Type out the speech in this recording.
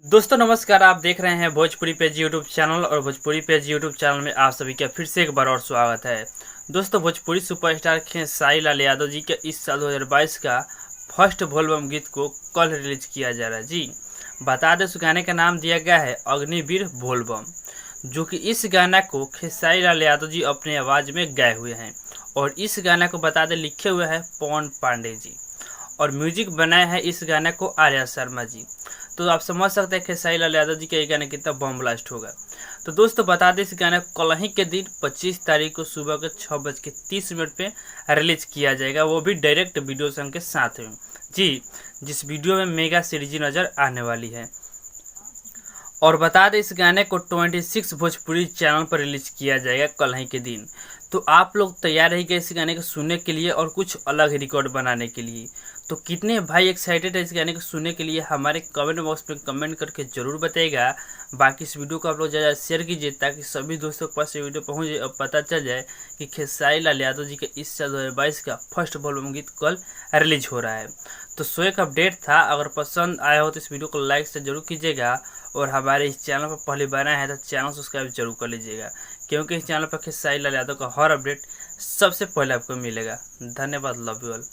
दोस्तों नमस्कार। आप देख रहे हैं भोजपुरी पेज यूट्यूब चैनल और भोजपुरी पेज यूट्यूब चैनल में आप सभी का फिर से एक बार और स्वागत है। दोस्तों भोजपुरी सुपरस्टार खेसारी लाल यादव जी के इस साल 2022 का फर्स्ट वोल्बम गीत को कल रिलीज किया जा रहा है। जी बता दें, उस गाने का नाम दिया गया है अग्निवीर वोल्बम, जो कि इस गाना को खेसारी लाल यादव जी अपने आवाज़ में गाए हुए हैं। और इस गाना को बता दें लिखे हुए हैं पवन पांडे जी, और म्यूजिक बनाया है इस गाने को आर्या शर्मा जी। तो आप समझ सकते हैं खेसारी लाल यादव जी का ये गाना कितना बम ब्लास्ट होगा। तो दोस्तों बता दें, इस गाना को कल ही के दिन 25 तारीख को सुबह के 6:30 पे रिलीज किया जाएगा, वो भी डायरेक्ट वीडियो सॉन्ग के साथ में जी, जिस वीडियो में मेगा सीरीज नजर आने वाली है। और बता दें, इस गाने को 26 भोजपुरी चैनल पर रिलीज किया जाएगा कल ही के दिन। तो आप लोग तैयार रहिएगा इस गाने को सुनने के लिए और कुछ अलग रिकॉर्ड बनाने के लिए। तो कितने भाई एक्साइटेड है इस गाने को सुनने के लिए, हमारे कमेंट बॉक्स में कमेंट करके जरूर बताइएगा। बाकी इस वीडियो को आप लोग ज़्यादा शेयर कीजिए ताकि सभी दोस्तों के पास ये वीडियो पहुँचे और पता चल जाए कि खेसारी लाल यादव जी के इस साल 2022 का फर्स्ट वोल्बम गीत कल रिलीज हो रहा है। तो सो एक अपडेट था, अगर पसंद आया हो तो इस वीडियो को लाइक से जरूर कीजिएगा। और हमारे इस चैनल पर पहली बार आए हैं तो चैनल सब्सक्राइब जरूर कर लीजिएगा, क्योंकि इस चैनल पर खेसारी लाल यादव का हर अपडेट सबसे पहले आपको मिलेगा। धन्यवाद, लव यू ऑल।